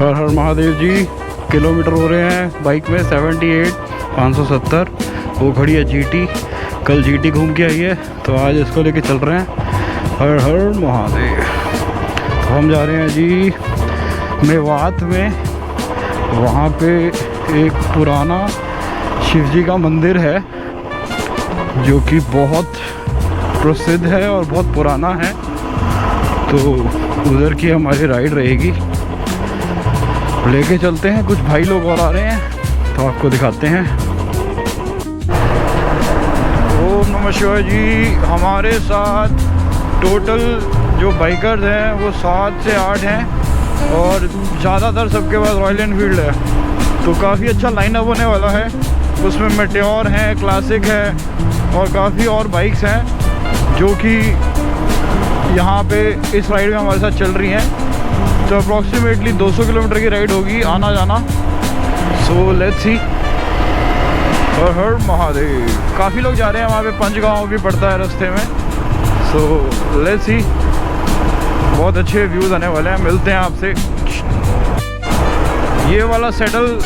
हर हर महादेव जी। किलोमीटर हो रहे हैं बाइक में 78 570। वो खड़ी है जीटी, कल जीटी घूम के आई है तो आज इसको लेके चल रहे हैं। हर हर महादेव। तो हम जा रहे हैं जी मेवात में। वहाँ पे एक पुराना शिव जी का मंदिर है जो कि बहुत प्रसिद्ध है और बहुत पुराना है। तो उधर की हमारी राइड रहेगी, लेके चलते हैं। कुछ भाई लोग और आ रहे हैं तो आपको दिखाते हैं। ओम नमः शिवाय जी। हमारे साथ टोटल जो बाइकर्स हैं वो 7 से 8 हैं और ज़्यादातर सबके पास रॉयल एनफील्ड है। तो काफ़ी अच्छा लाइनअप होने वाला है। उसमें मेटेओर है, क्लासिक है और काफ़ी और बाइक्स हैं जो कि यहाँ पे इस राइड में हमारे साथ चल रही हैं। तो अप्रॉक्सीमेटली 200 किलोमीटर की राइड होगी आना जाना। So let's see. हर हर महादेव। काफ़ी लोग जा रहे हैं, वहाँ पे पंचगांव भी पड़ता है रास्ते में। सो लेट्स सी। बहुत अच्छे व्यूज़ आने वाले हैं, मिलते हैं आपसे। ये वाला सेटल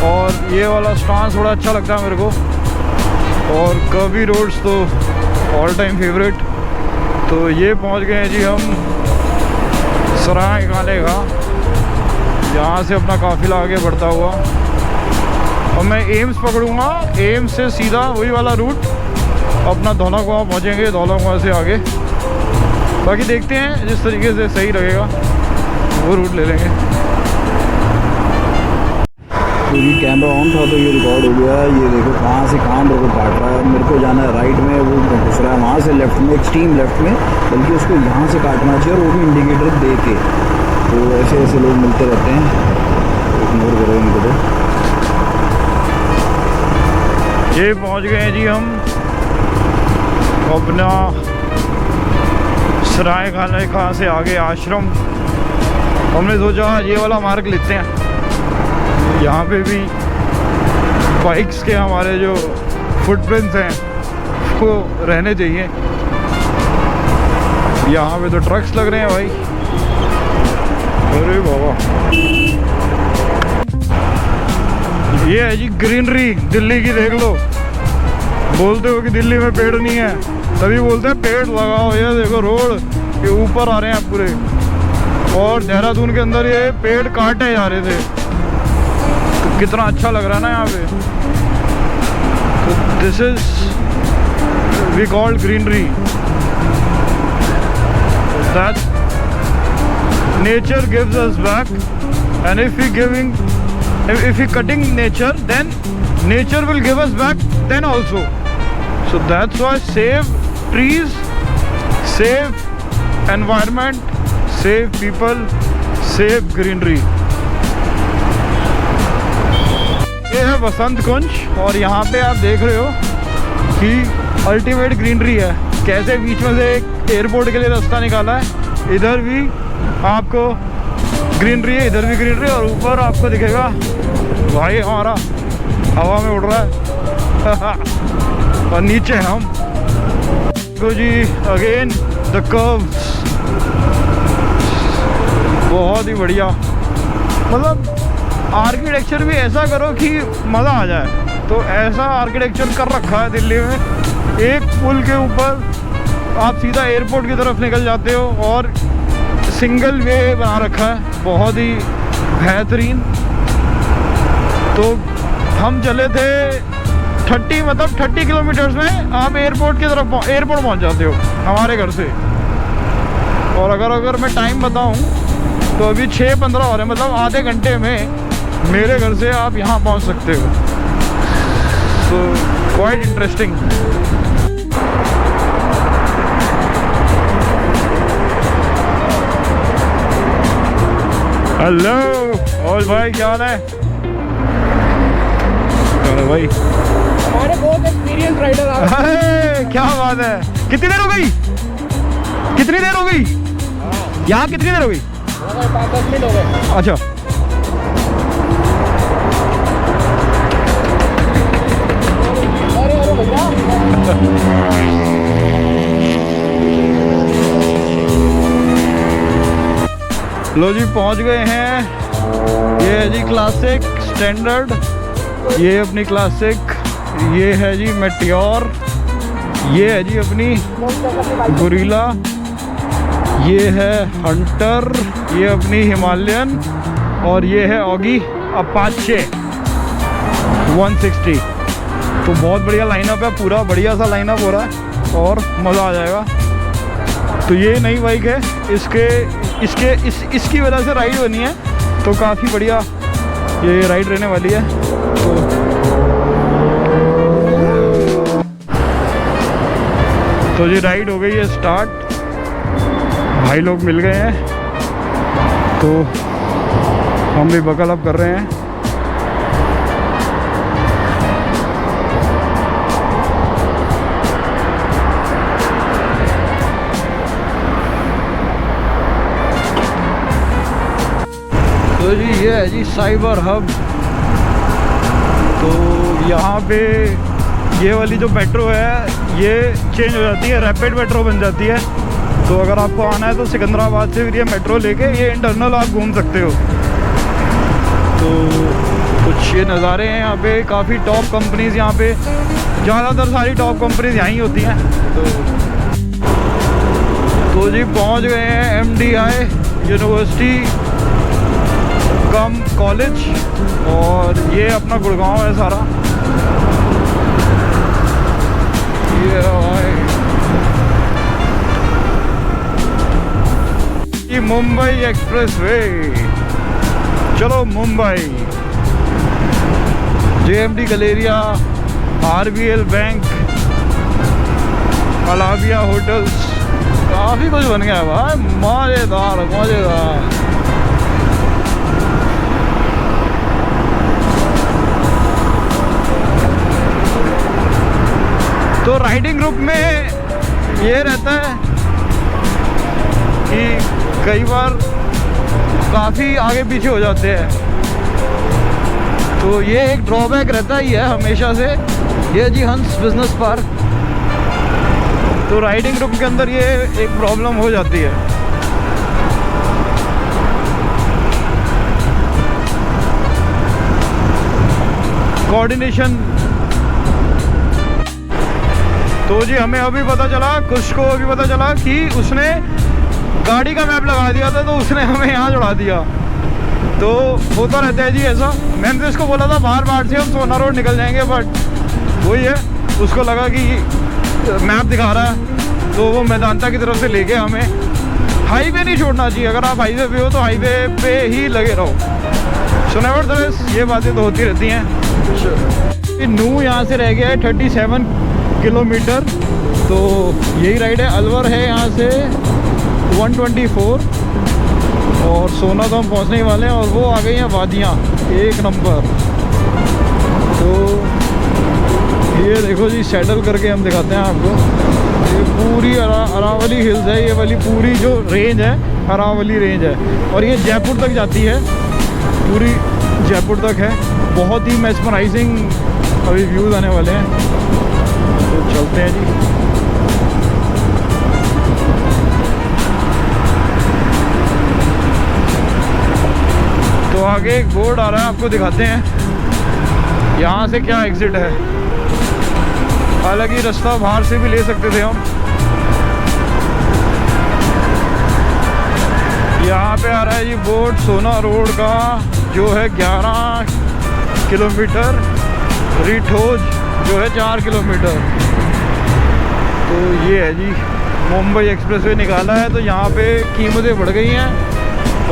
और ये वाला स्टांस थोड़ा अच्छा लगता है मेरे को। और कर्वी रोड्स तो ऑल टाइम फेवरेट। तो ये पहुंच गए हैं जी हम सराय खाने का। यहाँ से अपना काफिला आगे बढ़ता हुआ और मैं एम्स पकड़ूंगा। एम्स से सीधा वही वाला रूट अपना धौला कुआं पहुँचेंगे, धौला कुआं से आगे। बाकी देखते हैं जिस तरीके से सही लगेगा वो रूट ले लेंगे। तो ये कैमरा ऑन था तो ये रिकॉर्ड हो गया। ये देखो कहाँ से कहाँ मेरे को काट रहा है। मेरे को जाना है राइट में, वो घुस रहा है वहाँ से लेफ्ट में, एक्सट्रीम लेफ्ट में। बल्कि उसको यहाँ से काटना चाहिए और वो भी इंडिकेटर दे के। तो ऐसे ऐसे लोग मिलते रहते हैं, इग्नोर करो इनको। तो ये पहुँच गए हैं जी हम अपना सराय खाने कहाँ से आगे आश्रम। हमने सोचा ये वाला मार्ग लेते हैं। यहाँ पे भी बाइक्स के हमारे जो फुटप्रिंट्स हैं वो रहने चाहिए। यहाँ पे तो ट्रक्स लग रहे हैं भाई। अरे बाबा, ये है जी ग्रीनरी दिल्ली की। देख लो, बोलते हो कि दिल्ली में पेड़ नहीं है, तभी बोलते हैं पेड़ लगाओ। ये देखो रोड के ऊपर आ रहे हैं पूरे। और देहरादून के अंदर ये पेड़ काटे जा रहे थे। तो कितना अच्छा लग रहा है ना यहाँ पे। तो this is we called greenery. That nature gives us back and if we cutting nature, then nature will give us back then also. So that's why save trees, save environment, save people, save greenery. ये है बसंत कुंज और यहाँ पे आप देख रहे हो कि अल्टीमेट ग्रीनरी है। कैसे बीच में से एक एयरपोर्ट के लिए रास्ता निकाला है। इधर भी आपको ग्रीनरी है, इधर भी ग्रीनरी। और ऊपर आपको दिखेगा भाई हमारा हवा में उड़ रहा है और नीचे हम तो जी अगेन द कर्व्स। बहुत ही बढ़िया। मतलब आर्किटेक्चर भी ऐसा करो कि मज़ा आ जाए। तो ऐसा आर्किटेक्चर कर रखा है दिल्ली में। एक पुल के ऊपर आप सीधा एयरपोर्ट की तरफ निकल जाते हो और सिंगल वे बना रखा है, बहुत ही बेहतरीन। तो हम चले थे 30 किलोमीटर्स में आप एयरपोर्ट की तरफ एयरपोर्ट पहुंच जाते हो हमारे घर से। और अगर मैं टाइम बताऊं तो अभी 6:15 हो रहे हैं। मतलब आधे घंटे में मेरे घर से आप यहाँ पहुँच सकते हो। So quite interesting. हेलो और भाई क्या हाल है? भाई हमारे बहुत एक्सपीरियंस राइडर आ गए। क्या बात है। कितनी देर हो गई? यहाँ कितनी देर हो गई? 5-10 मिनट हो गए। अच्छा, अरे भैया लो जी पहुंच गए हैं ये है जी क्लासिक स्टैंडर्ड, ये अपनी क्लासिक, ये है जी मेटियोर, ये है जी अपनी गोरिल्ला, ये है हंटर, ये अपनी हिमालयन, और ये है ऑगी अपाचे 160। तो बहुत बढ़िया लाइनअप है, पूरा बढ़िया सा लाइनअप हो रहा है और मज़ा आ जाएगा। तो ये नई बाइक है, इसकी वजह से राइड बनी है, तो काफ़ी बढ़िया ये राइड रहने वाली है। तो ये राइड हो गई है स्टार्ट, भाई लोग मिल गए हैं, तो हम भी बकल अप कर रहे हैं। तो जी ये है जी साइबर हब। तो यहाँ पे ये वाली जो मेट्रो है ये चेंज हो जाती है, रैपिड मेट्रो बन जाती है। तो अगर आपको आना है तो सिकंदराबाद से फिर ये मेट्रो लेके ये इंटरनल आप घूम सकते हो। तो कुछ ये नज़ारे हैं यहाँ पे, काफ़ी टॉप कंपनीज़ यहाँ पे, ज़्यादातर सारी टॉप कंपनीज़ यहाँ ही होती हैं। तो जी पहुँच गए हैं MDI यूनिवर्सिटी कम कॉलेज, और ये अपना गुड़गांव है सारा। ये मुंबई एक्सप्रेसवे, चलो Mumbai. JMD Galleria, RBL bank, अलाविया होटल्स, काफ़ी कुछ बन गया है भाई, मज़ेदार मज़ेदार। तो राइडिंग ग्रुप में ये रहता है कि कई बार काफ़ी आगे पीछे हो जाते हैं, तो ये एक ड्रॉबैक रहता ही है हमेशा से। ये जी हंस बिजनेस पार्क, तो राइडिंग ग्रुप के अंदर ये एक प्रॉब्लम हो जाती है। कोऑर्डिनेशन। तो जी हमें अभी पता चला, कुछ को अभी पता चला कि उसने गाड़ी का मैप लगा दिया था, तो उसने हमें यहाँ जुड़ा दिया। तो होता रहता है जी ऐसा। मैंने तो इसको बोला था बाहर से हम सोना रोड निकल जाएंगे, बट वही है, उसको लगा कि मैप दिखा रहा है, तो वो मैदानता की तरफ से ले गया हमें। हाईवे नहीं छोड़ना चाहिए, अगर आप हाईवे पे हो तो हाईवे पे ही लगे रहो। सो नेवरदलेस ये बातें तो होती रहती हैं। नू यहाँ से रह गया है 37 किलोमीटर, तो यही राइड है। अलवर है यहाँ से 124, और सोना तो हम पहुँचने ही वाले हैं, और वो आ गई हैं वादियाँ, एक नंबर। तो ये देखो जी, सेटल करके हम दिखाते हैं आपको। ये पूरी अरावली हिल्स है, ये वाली पूरी जो रेंज है अरावली रेंज है, और ये जयपुर तक जाती है, पूरी जयपुर तक है। बहुत ही मेस्मराइजिंग अभी व्यूज़ आने वाले हैं, तो चलते हैं जी। तो आगे एक बोर्ड आ रहा है, आपको दिखाते हैं यहाँ से क्या एग्ज़िट है। हालांकि रास्ता बाहर से भी ले सकते थे हम। यहाँ पे आ रहा है जी बोर्ड सोना रोड का, जो है 11 किलोमीटर, रिठोज जो है 4 किलोमीटर। तो ये है जी मुंबई एक्सप्रेसवे निकाला है, तो यहाँ पे कीमतें बढ़ गई हैं,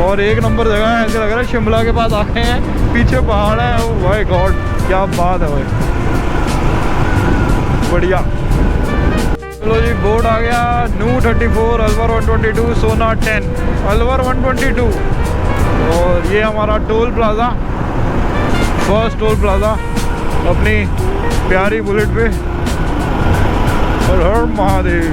और एक नंबर जगह है। ऐसे लग रहा है शिमला के पास आए हैं, पीछे पहाड़ है। ओ भाई गॉड, क्या बात है भाई, बढ़िया। चलो जी बोर्ड आ गया, नू 34, अलवर 122, सोना 10, अलवर 122। और ये हमारा toll plaza, first toll plaza अपनी प्यारी बुलेट पे। और हर महादेव,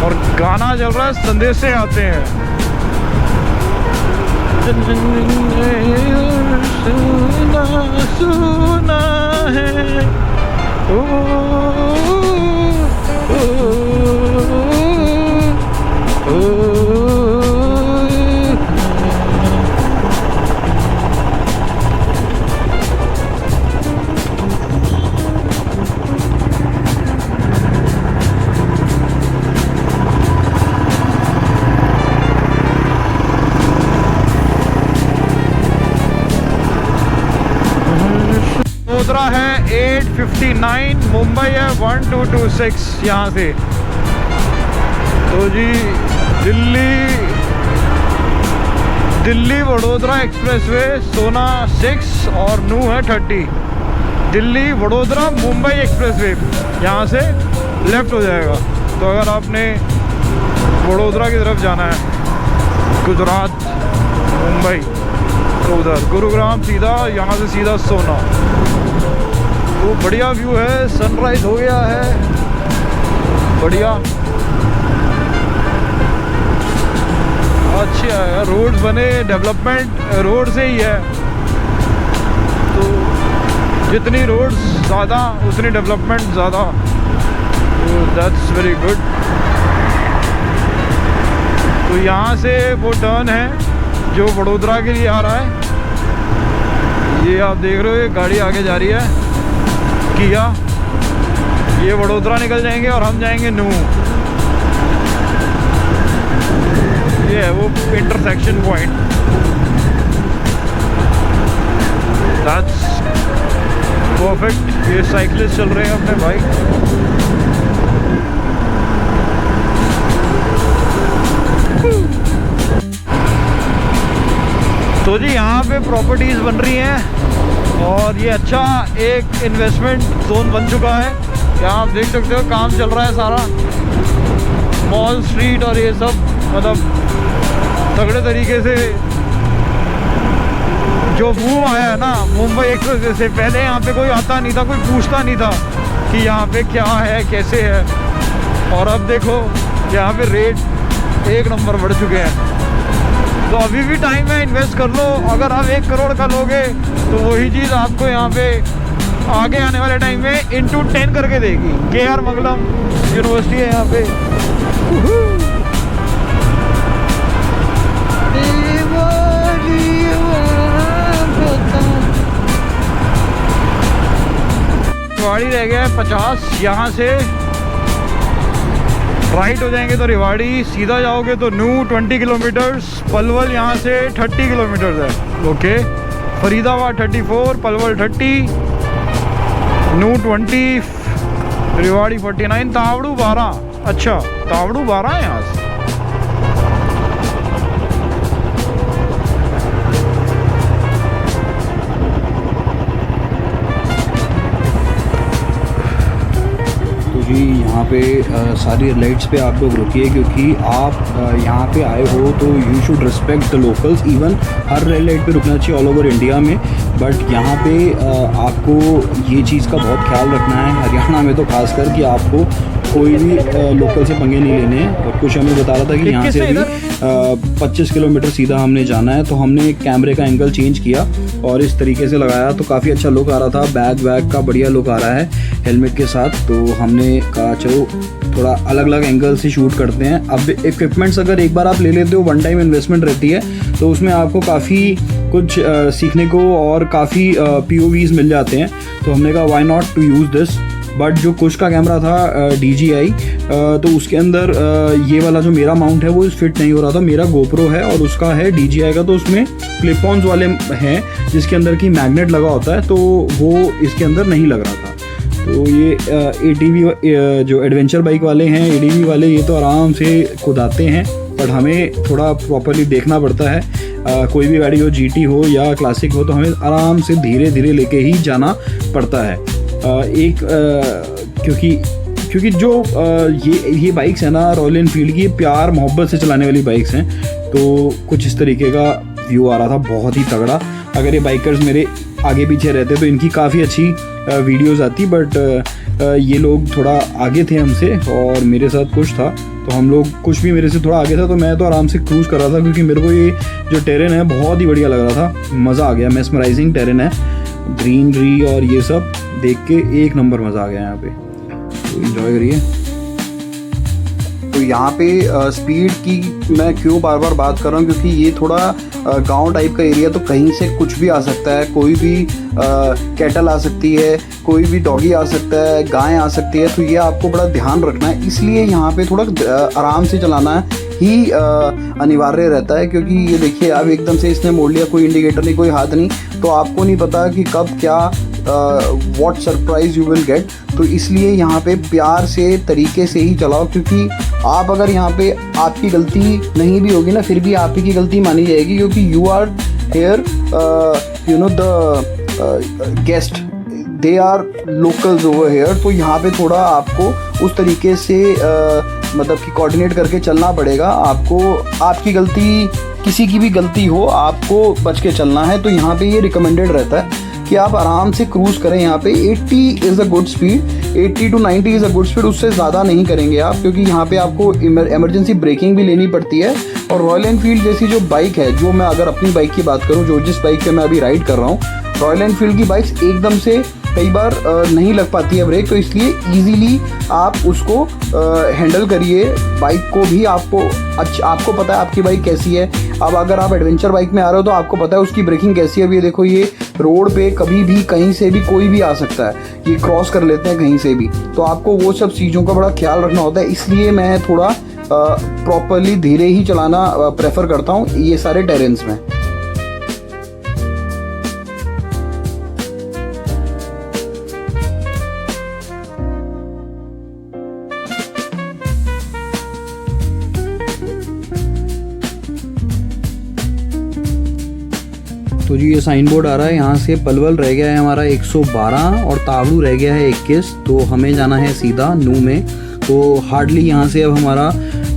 और गाना चल रहा है संदेश से आते हैं। सुना है ओ, ओ, ओ, ओ, है 8:59, मुंबई है 1226 यहाँ से। तो जी दिल्ली वडोदरा एक्सप्रेसवे सोना 6 और नू है 30। दिल्ली वडोदरा मुंबई एक्सप्रेसवे यहाँ से लेफ़्ट हो जाएगा। तो अगर आपने वडोदरा की तरफ जाना है, गुजरात मुंबई, तो उधर गुरुग्राम सीधा, यहाँ से सीधा सोना। तो बढ़िया व्यू है, सनराइज़ हो गया है, बढ़िया अच्छे है। रोड्स बने, डेवलपमेंट रोड से ही है। तो जितनी रोड्स ज़्यादा उतनी डेवलपमेंट ज़्यादा। तो दैट्स वेरी गुड। तो यहाँ से वो टर्न है जो वडोदरा के लिए आ रहा है। ये आप देख रहे हो, ये गाड़ी आगे जा रही है किया। ये वडोदरा निकल जाएंगे और हम जाएंगे नू। ये है वो इंटरसेक्शन पॉइंट। That's perfect. ये साइकिलिस्ट चल रहे हैं अपने बाइक। तो जी यहाँ पे प्रॉपर्टीज़ बन रही हैं और ये अच्छा एक इन्वेस्टमेंट जोन बन चुका है। यहाँ आप देख सकते हो काम चल रहा है सारा, मॉल स्ट्रीट और ये सब, मतलब तगड़े तरीके से। जो बूम आया है ना मुंबई एक्सप्रेस से, पहले यहाँ पे कोई आता नहीं था, कोई पूछता नहीं था कि यहाँ पे क्या है कैसे है। और अब देखो यहाँ पे रेट एक नंबर बढ़ चुके हैं। तो अभी भी टाइम है, इन्वेस्ट कर लो। अगर आप 1 करोड़ का लोगे तो वही चीज़ आपको यहाँ पे आगे आने वाले टाइम में into 10 करके देगी। KR मंगलम यूनिवर्सिटी है यहाँ पे। रिवाड़ी रह गया है 50। यहाँ से राइट हो जाएंगे तो रिवाड़ी, सीधा जाओगे तो नू 20 किलोमीटर्स, पलवल यहाँ से 30 किलोमीटर्स है। ओके, फरीदाबाद 34, पलवल 30, नू 20, रिवाड़ी 49, तावड़ू 12। अच्छा, तावड़ू 12 है यहाँ से। जी यहाँ पे सारी लाइट्स पे आप लोग रुकिए, क्योंकि आप यहाँ पे आए हो तो you should respect the locals. Even her rail light पे रुकना चाहिए ऑल ओवर इंडिया में, बट यहाँ पे आपको ये चीज़ का बहुत ख्याल रखना है। हरियाणा में तो खासकर कि आपको कोई भी लोकल से पंगे नहीं लेने हैं। और कुछ हमें बता रहा था कि यहाँ से भी 25 किलोमीटर सीधा हमने जाना है। तो हमने कैमरे का एंगल चेंज किया और इस तरीके से लगाया, तो काफ़ी अच्छा लुक आ रहा था। बैग वैग का बढ़िया लुक आ रहा है हेलमेट के साथ। तो हमने कहा चलो थोड़ा अलग अलग एंगल से शूट करते हैं। अब इक्विपमेंट्स अगर एक बार आप ले लेते हो, वन टाइम इन्वेस्टमेंट रहती है, तो उसमें आपको काफ़ी कुछ सीखने को और काफ़ी POVs मिल जाते हैं। तो हमने कहा why not to use this. But जो कुछ का कैमरा था DJI, तो उसके अंदर ये वाला जो मेरा माउंट है वो फिट नहीं हो रहा था। मेरा GoPro है और उसका है DJI का, तो उसमें क्लिप ऑन्स वाले हैं जिसके अंदर की मैग्नेट लगा होता है, तो वो इसके अंदर नहीं लग रहा था। तो ये ATV जो एडवेंचर बाइक वाले हैं, ADV वाले, ये तो आराम से कुदाते हैं, बट हमें थोड़ा प्रॉपरली देखना पड़ता है। कोई भी गाड़ी हो, GT हो या क्लासिक हो, तो हमें आराम से धीरे धीरे लेके ही जाना पड़ता है। क्योंकि जो ये बाइक्स हैं ना रॉयल एनफील्ड की, प्यार मोहब्बत से चलाने वाली बाइक्स हैं। तो कुछ इस तरीके का व्यू आ रहा था, बहुत ही तगड़ा। अगर ये बाइकर्स मेरे आगे पीछे रहते तो इनकी काफ़ी अच्छी वीडियोस आती, बट ये लोग थोड़ा आगे थे हमसे और मेरे साथ कुछ था, तो हम लोग कुछ भी मेरे से थोड़ा आगे था। तो मैं तो आराम से क्रूज़ कर रहा था, क्योंकि मेरे को ये जो टेरेन है बहुत ही बढ़िया लग रहा था। मज़ा आ गया, मेस्मराइजिंग टेरेन है, ग्रीनरी और ये सब देख के एक नंबर मज़ा आ गया यहाँ पे। तो एंजॉय करिए। तो यहाँ पे स्पीड की मैं क्यों बार बार बात कर रहा हूँ, क्योंकि ये थोड़ा गांव टाइप का एरिया, तो कहीं से कुछ भी आ सकता है। कोई भी कैटल आ सकती है, कोई भी डॉगी आ सकता है, गाय आ सकती है। तो ये आपको बड़ा ध्यान रखना है, इसलिए यहाँ पे थोड़ा आराम से चलाना ही अनिवार्य रहता है। क्योंकि ये देखिए अब एकदम से इसने मोड़ लिया, कोई इंडिकेटर नहीं, कोई हाथ नहीं, तो आपको नहीं पता कि कब क्या what surprise you will get. तो इसलिए यहाँ पे प्यार से तरीके से ही चलाओ, क्योंकि आप अगर यहाँ पे आपकी गलती नहीं भी होगी ना, फिर भी आप ही की गलती मानी जाएगी, क्योंकि you are here, you know the guest, they are locals over here. तो यहाँ पे थोड़ा आपको उस तरीके से मतलब कि कोऑर्डिनेट करके चलना पड़ेगा आपको। आपकी गलती, किसी की भी गलती हो, आपको बच के चलना है। तो यहाँ पे ये रिकमेंडेड रहता है कि आप आराम से क्रूज़ करें। यहाँ पे 80 is a good speed, 80 to 90 is a good speed, उससे ज़्यादा नहीं करेंगे आप, क्योंकि यहाँ पे आपको इमरजेंसी ब्रेकिंग भी लेनी पड़ती है। और रॉयल एनफील्ड जैसी जो बाइक है, जो मैं अगर अपनी बाइक की बात करूँ, जो जिस बाइक पे मैं अभी राइड कर रहा हूँ, रॉयल एनफील्ड की बाइक्स एकदम से कई बार नहीं लग पाती है ब्रेक, तो इसलिए इजीली आप उसको हैंडल करिए। बाइक को भी आपको पता है आपकी बाइक कैसी है। अब अगर आप एडवेंचर बाइक में आ रहे हो तो आपको पता है उसकी ब्रेकिंग कैसी है। अब ये देखो, ये रोड पे कभी भी कहीं से भी कोई भी आ सकता है, ये क्रॉस कर लेते हैं कहीं से भी, तो आपको वो सब चीज़ों का बड़ा ख्याल रखना होता है। इसलिए मैं थोड़ा प्रॉपरली धीरे ही चलाना प्रेफर करता हूँ ये सारे टेरेन्स में। तो जी ये साइन बोर्ड आ रहा है, यहाँ से पलवल रह गया है हमारा 112 और तावड़ू रह गया है 21। तो हमें जाना है सीधा नू में। तो हार्डली यहाँ से अब हमारा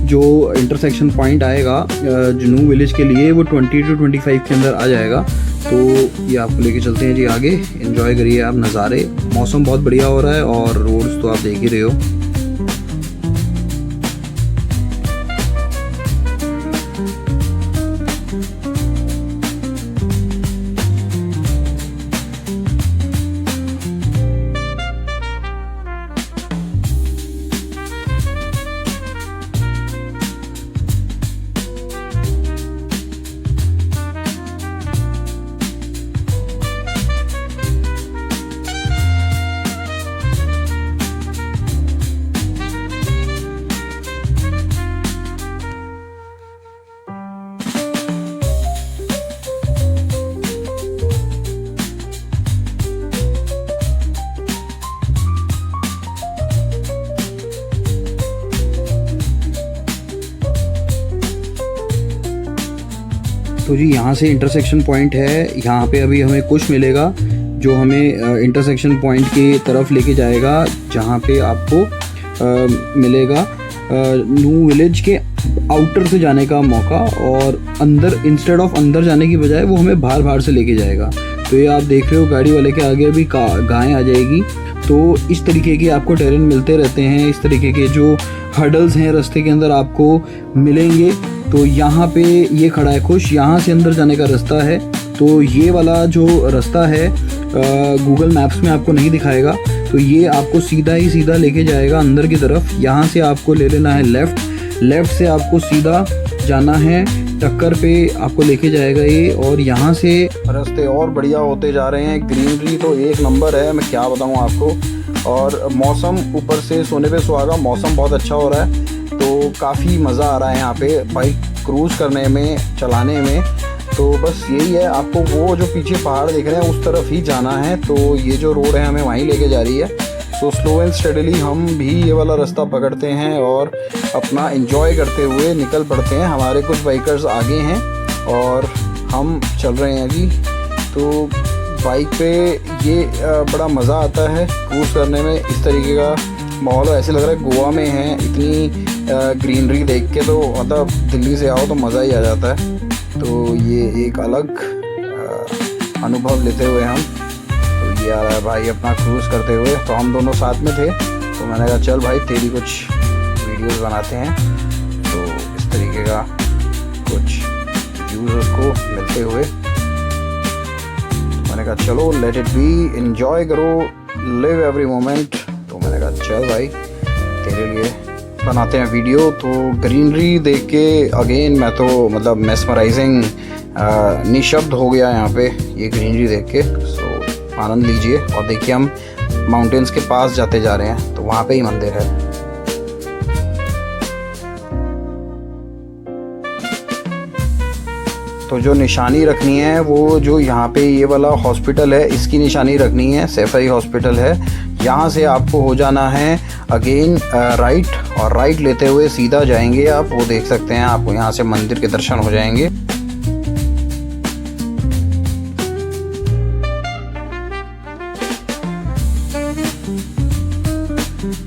जो इंटरसेक्शन पॉइंट आएगा नू विलेज के लिए, वो 20 to 25 के अंदर आ जाएगा। तो ये आपको लेके चलते हैं जी आगे। एंजॉय करिए आप नज़ारे। मौसम बहुत बढ़िया हो रहा है और रोड्स तो आप देख ही रहे हो। तो जी यहाँ से इंटरसेक्शन पॉइंट है, यहाँ पे अभी हमें कुछ मिलेगा जो हमें इंटरसेक्शन पॉइंट की तरफ लेके जाएगा, जहाँ पे आपको मिलेगा नू विलेज के आउटर से जाने का मौका, और अंदर इंस्टेड ऑफ अंदर जाने की बजाय वो हमें बाहर से लेके जाएगा। तो ये आप देख रहे हो गाड़ी वाले के आगे अभी गाय आ जाएगी। तो इस तरीके के आपको टेरेन मिलते रहते हैं, इस तरीके के जो हर्डल्स हैं रास्ते के अंदर आपको मिलेंगे। तो यहाँ पे ये खड़ा है खुश, यहाँ से अंदर जाने का रास्ता है। तो ये वाला जो रास्ता है गूगल मैप्स में आपको नहीं दिखाएगा, तो ये आपको सीधा ही सीधा लेके जाएगा अंदर की तरफ। यहाँ से आपको ले लेना है लेफ़्ट से आपको सीधा जाना है, टक्कर पे आपको लेके जाएगा ये। और यहाँ से रास्ते और बढ़िया होते जा रहे हैं, ग्रीनरी तो एक नंबर है, मैं क्या बताऊँ आपको। और मौसम ऊपर से सोने पे सुहागा, मौसम बहुत अच्छा हो रहा है, तो काफ़ी मज़ा आ रहा है यहाँ पे बाइक क्रूज़ करने में, चलाने में। तो बस यही है, आपको वो जो पीछे पहाड़ दिख रहे हैं उस तरफ ही जाना है। तो ये जो रोड है हमें वहीं लेके जा रही है। तो स्लो एंड स्टेडली हम भी ये वाला रास्ता पकड़ते हैं और अपना एंजॉय करते हुए निकल पड़ते हैं। हमारे कुछ बाइकर्स आगे हैं और हम चल रहे हैं जी। तो बाइक पे ये बड़ा मज़ा आता है क्रूज़ करने में। इस तरीके का माहौल ऐसे लग रहा है गोवा में है, इतनी ग्रीनरी देख के तो मतलब दिल्ली से आओ तो मज़ा ही आ जाता है। तो ये एक अलग अनुभव लेते हुए हम, तो ये आ रहा है भाई अपना क्रूज़ करते हुए। तो हम दोनों साथ में थे, तो मैंने कहा चल भाई तेरी कुछ वीडियोस बनाते हैं। तो इस तरीके का कुछ व्यूज़ उसको मिलते हुए मैंने कहा चलो लेट इट बी, एंजॉय करो, लिव एवरी मोमेंट। तो मैंने कहा चल भाई तेरे लिए बनाते हैं वीडियो। तो ग्रीनरी देख के अगेन मैं तो मतलब मेस्मराइजिंग निशब्द हो गया यहाँ पे ये ग्रीनरी देख के। सो आनंद लीजिए और देखिए हम माउंटेन्स के पास जाते जा रहे हैं, तो वहाँ पे ही मंदिर है। तो जो निशानी रखनी है वो जो यहाँ पे ये वाला हॉस्पिटल है इसकी निशानी रखनी है, सैफई हॉस्पिटल है। यहाँ से आपको हो जाना है अगेन राइट, और राइट लेते हुए सीधा जाएंगे आप, वो देख सकते हैं आपको यहाँ से मंदिर के दर्शन हो जाएंगे।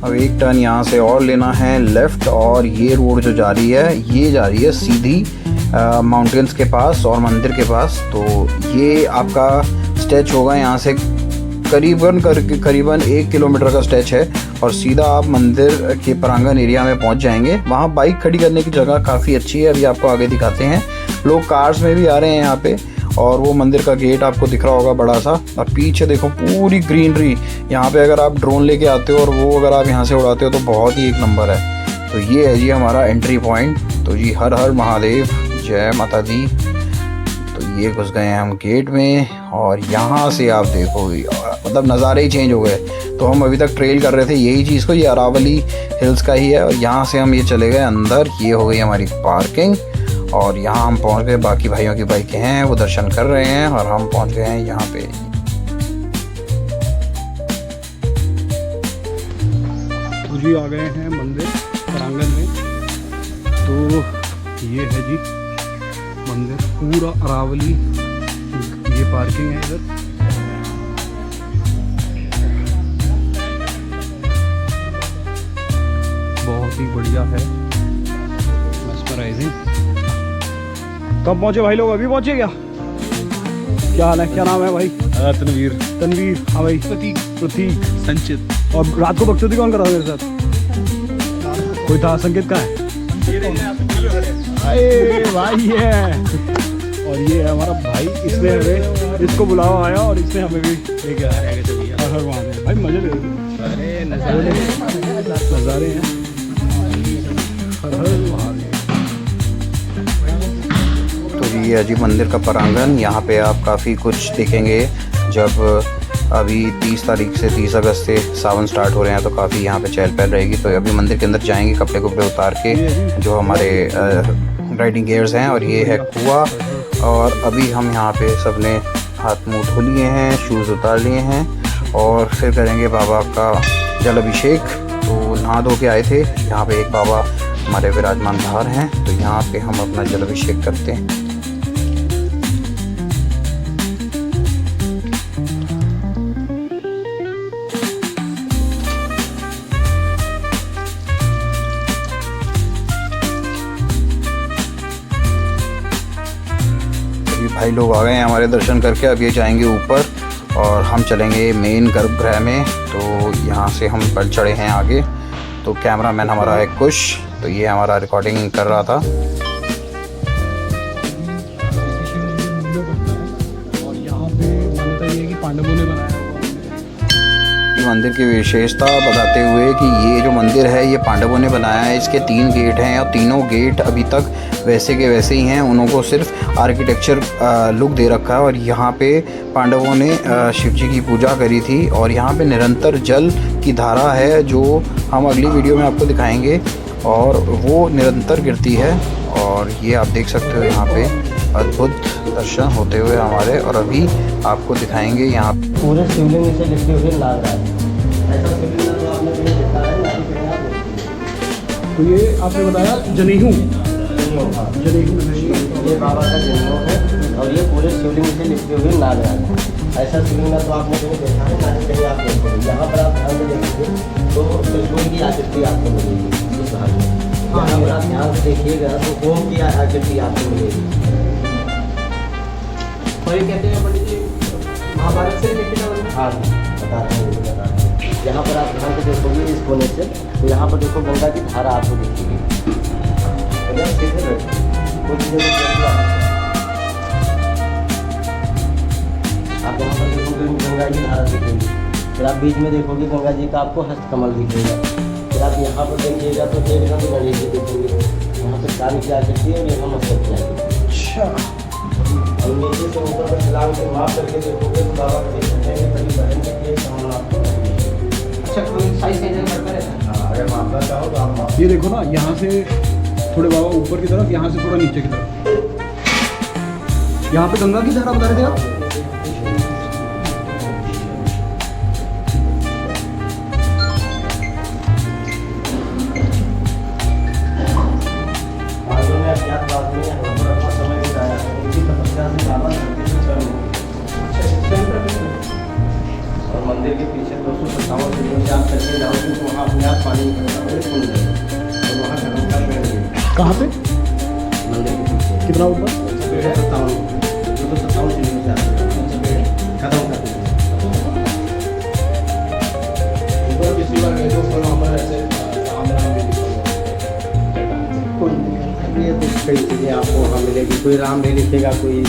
अब एक टर्न यहाँ से और लेना है लेफ़्ट, और ये रोड जो जा रही है ये जा रही है सीधी माउंटेन्स के पास और मंदिर के पास। तो ये आपका स्टेच होगा यहाँ से करीबन 1 किलोमीटर का स्टेच है, और सीधा आप मंदिर के प्रांगण एरिया में पहुँच जाएंगे। वहाँ बाइक खड़ी करने की जगह काफ़ी अच्छी है, अभी आपको आगे दिखाते हैं। लोग कार्स में भी आ रहे हैं यहाँ पे, और वो मंदिर का गेट आपको दिख रहा होगा बड़ा सा, और पीछे देखो पूरी ग्रीनरी। यहाँ पे अगर आप ड्रोन लेके आते हो और वो अगर आप यहाँ से उड़ाते हो तो बहुत ही एक नंबर है। तो ये है जी हमारा एंट्री पॉइंट। तो जी हर हर महादेव, जय माता दी। तो ये घुस गए हैं हम गेट में, और यहाँ से आप देखो मतलब नज़ारे ही चेंज हो गए। तो हम अभी तक ट्रेल कर रहे थे यही चीज़ को, ये अरावली हिल्स का ही है, और यहाँ से हम ये चले गए अंदर। ये हो गई हमारी पार्किंग, और यहाँ हम पहुँच गए। बाकी भाइयों की बाइकें हैं वो दर्शन कर रहे हैं, और हम पहुँच गए हैं यहाँ पे। तो जी आ गए हैं मंदिर प्रांगण में। तो ये है जी मंदिर, पूरा अरावली। ये पार्किंग है इधर। बहुत ही बढ़िया है, मेस्मराइजिंग। कब पहुंचे भाई लोग? अभी पहुंचे क्या हाल है? क्या नाम है भाई? तनवीर। तनवीर। हाँ भाई। प्रतीक। संचित। और रात को भक्ति कौन करा मेरे साथ? कोई था? संकेत का है? अरे भाई है। और ये है हमारा भाई, इसने हमें, इसको बुलावा आया और इसने हमें भी लेके आया। हर वहाँ भाई मजे ले रहे, नज़ारे हैं। हर हर महादेव। तो ये है जी मंदिर का प्रांगण। यहाँ पे आप काफ़ी कुछ देखेंगे। जब अभी 30 तारीख से 30 अगस्त से सावन स्टार्ट हो रहे हैं तो काफ़ी यहाँ पे चहल पहल रहेगी। तो अभी मंदिर के अंदर जाएंगे कपड़े कुपड़े उतार के, जो हमारे राइडिंग गियर्स हैं। और ये है कुआं, और अभी हम यहाँ पे सबने हाथ मुँह धो लिए हैं, शूज़ उतार लिए हैं, और फिर करेंगे बाबा का जल अभिषेक। तो नहा धो के आए थे, यहाँ पे एक बाबा हमारे विराजमान बाहर हैं, तो यहाँ पे हम अपना जल अभिषेक करते हैं। भाई लोग आ गए हैं हमारे दर्शन करके। अब ये जाएंगे ऊपर और हम चलेंगे मेन गर्भगृह में। तो यहाँ से हम बढ़ चढ़े हैं आगे। तो कैमरामैन हमारा है कुश, तो ये हमारा रिकॉर्डिंग कर रहा था। और यहाँ पे मान्यता ये है कि पांडवों ने बनाया मंदिर की विशेषता बताते हुए कि ये जो मंदिर है ये पांडवों ने बनाया है। इसके 3 गेट हैं, और तीनों गेट अभी तक वैसे के वैसे ही हैं। उनको सिर्फ आर्किटेक्चर लुक दे रखा है। और यहाँ पे पांडवों ने शिव जी की पूजा करी थी, और यहाँ पे निरंतर जल की धारा है जो हम अगली वीडियो में आपको दिखाएंगे, और वो निरंतर गिरती है। और ये आप देख सकते हो यहाँ पे अद्भुत दर्शन होते हुए हमारे। और अभी आपको दिखाएंगे यहाँ पूरे शिवलिंग से लिखते हुए नागराज। ऐसा शिवलिंग तो आपने कहीं देखा है ना? तो ये आपने बताया जनेऊ। जनेऊ ये बाबा का जनेऊ है, और ये पूरे शिवलिंग से लिखते हुए नागराज। ऐसा शिवलिंग तो आपने कहीं देखा है ना? कहीं आप देखोगे, यहाँ पर आप ध्यान से देखेंगे तो त्रिशूल की आकृति आपको मिलेगी इस भाग में। यहाँ पर आप ध्यान से देखिएगा तो ओम की आकृति आपको मिलेगी। और ये कहते हैं पंडित जी महाभारत से लिखित है। हाँ बता रहे हैं। यहाँ पर आप ध्यान से देखोगे इस कोने से, तो यहाँ पर देखो गंगा की धारा आपको दिखेगी। सीधे कुछ आप यहाँ पर देखोगे गंगा की धारा दिखेगी। फिर आप बीच में देखोगे गंगा जी का आपको हस्तकमल दिखेगा। फिर आप यहाँ पर देखिएगा तो एकदम गणेश जी दिखेंगे। यहाँ पर कान की आकृति है और यहाँ मस्तक की आकृति। अच्छा। और नीचे से ऊपर पर छलांग से माप करके देखोगे तो बाबा देख सकते हैं बड़ी बहन की एक सामान आपको। अच्छा, साइज बढ़ता रहता है। हाँ, अगर मापना चाहो तो आप माप। ये देखो ना, यहाँ से थोड़े बाबा ऊपर की तरफ, यहाँ से थोड़ा नीचे की तरफ। यहाँ पे गंगा की धारा बता रहे थे आप? मालूम है क्या बात नहीं है, हम लोग अपना समय बिताया है। उनकी तपस्या से बाबा धरती से उत्पन्न हुए। और मंदिर के पीछे 257 सीढ़ियों से आप करके जाओगे तो वहाँ अपने आप पानी निकलता है कुंड है। और वहाँ धर्म का पेड़ भी है कहाँ पे? मंदिर के पीछे। कितना ऊपर? 257 सीढ़ियों से आते हैं खत्म कर दिया। ये तो कई चीज़ें आपको वहाँ मिलेगी, कोई राम नहीं लिखेगा, कोई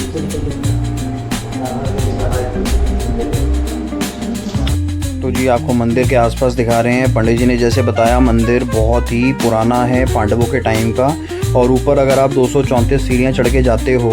तो जी आपको मंदिर के आसपास दिखा रहे हैं। पंडित जी ने जैसे बताया मंदिर बहुत ही पुराना है, पांडवों के टाइम का। और ऊपर अगर आप 234 सीढ़ियाँ चढ़ के जाते हो,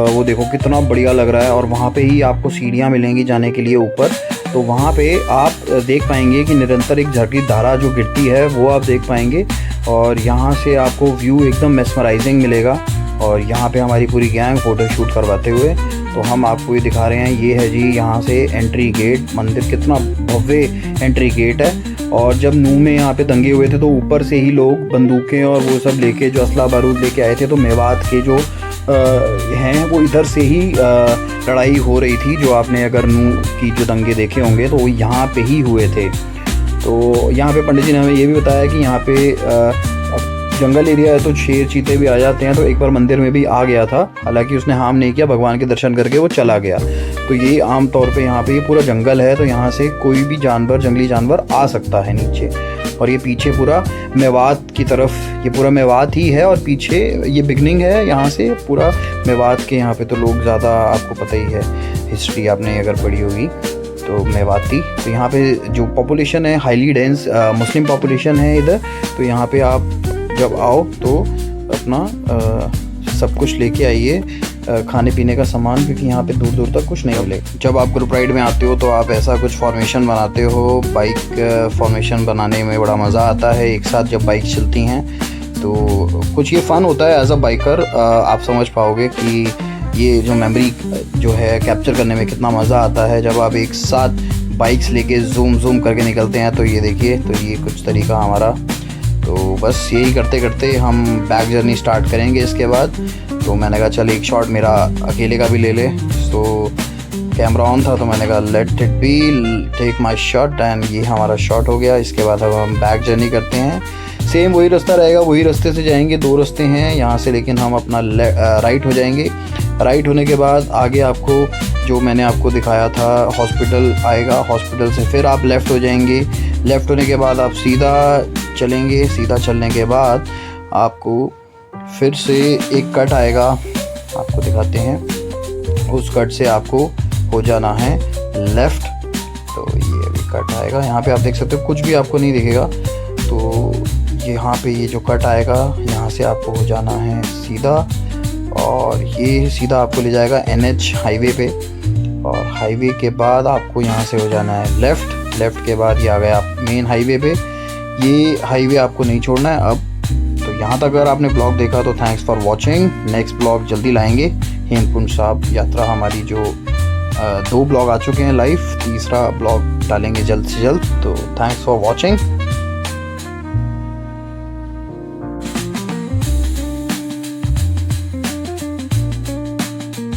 वो देखो कितना बढ़िया लग रहा है। और वहाँ पे ही आपको सीढ़ियाँ मिलेंगी जाने के लिए ऊपर। तो वहाँ पे आप देख पाएंगे कि निरंतर एक झरकी धारा जो गिरती है वो आप देख पाएंगे। और यहाँ से आपको व्यू एकदम मेस्मराइजिंग मिलेगा। और यहाँ पे हमारी पूरी गैंग फ़ोटो शूट करवाते हुए, तो हम आपको ये दिखा रहे हैं। ये है जी यहाँ से एंट्री गेट। मंदिर कितना भव्य एंट्री गेट है। और जब नूह में यहाँ पे दंगे हुए थे तो ऊपर से ही लोग बंदूकें और वो सब लेके, जो असला बारूद लेके आए थे, तो मेवात के जो हैं वो इधर से ही लड़ाई हो रही थी। जो आपने अगर नूह की जो दंगे देखे होंगे तो वो यहाँ पे ही हुए थे। तो यहाँ पे पंडित जी ने हमें ये भी बताया कि यहाँ पे जंगल एरिया है तो शेर चीते भी आ जाते हैं। तो एक बार मंदिर में भी आ गया था, हालांकि उसने हार्म नहीं किया, भगवान के दर्शन करके वो चला गया। तो ये आम तौर पे यहाँ पे ये पूरा जंगल है, तो यहाँ से कोई भी जानवर, जंगली जानवर आ सकता है नीचे। और ये पीछे पूरा मेवात की तरफ, ये पूरा मेवात ही है। और पीछे ये बिगनिंग है, यहाँ से पूरा मेवात के यहाँ पे तो लोग ज़्यादा, आपको पता ही है हिस्ट्री आपने अगर पढ़ी होगी तो मेवाती। तो यहाँ पे जो पॉपुलेशन है हाईली डेंस मुस्लिम पॉपुलेशन है इधर। तो यहाँ पे आप जब आओ तो अपना सब कुछ लेके आइए, खाने पीने का सामान, क्योंकि यहाँ पे दूर दूर तक कुछ नहीं मिलेगा। जब आप ग्रुप राइड में आते हो तो आप ऐसा कुछ फॉर्मेशन बनाते हो। बाइक फॉर्मेशन बनाने में बड़ा मज़ा आता है, एक साथ जब बाइक चलती हैं तो कुछ ये फ़न होता है एज अ बाइकर। आप समझ पाओगे कि ये जो मेमोरी जो है कैप्चर करने में कितना मज़ा आता है जब आप एक साथ बाइक्स लेके जूम करके निकलते हैं। तो ये देखिए, तो ये कुछ तरीका हमारा। तो बस यही करते करते हम बैक जर्नी स्टार्ट करेंगे इसके बाद। तो मैंने कहा चल एक शॉट मेरा अकेले का भी ले ले। तो कैमरा ऑन था तो मैंने कहा let it be, take my shot. And ये हमारा शॉट हो गया। इसके बाद अब हम बैक जर्नी करते हैं। सेम वही रास्ता रहेगा, वही रास्ते से जाएंगे। 2 रास्ते हैं यहाँ से, लेकिन हम अपना राइट हो जाएंगे। राइट होने के बाद आगे आपको जो मैंने आपको दिखाया था हॉस्पिटल आएगा। हॉस्पिटल से फिर आप लेफ़्ट हो जाएंगे। लेफ़्ट होने के बाद आप सीधा चलेंगे। सीधा चलने के बाद आपको फिर से एक कट आएगा, आपको दिखाते हैं। उस कट से आपको हो जाना है लेफ़्ट। तो ये अभी कट आएगा, यहाँ पे आप देख सकते हो कुछ भी आपको नहीं दिखेगा। तो यहाँ पे ये जो कट आएगा, यहाँ से आपको हो जाना है सीधा। और ये सीधा आपको ले जाएगा NH हाईवे पे। और हाईवे के बाद आपको यहाँ से हो जाना है लेफ़्ट। लेफ़्ट के बाद ये आ गया मेन हाईवे पे। ये हाईवे आपको नहीं छोड़ना है अब। तो यहाँ तक अगर आपने ब्लॉग देखा तो thanks for watching. Next blog जल्दी लाएंगे। हेमकुंड साहब यात्रा हमारी जो 2 ब्लॉग आ चुके हैं लाइव, तीसरा ब्लॉग डालेंगे जल्द से जल्द। तो थैंक्स फॉर वॉचिंग।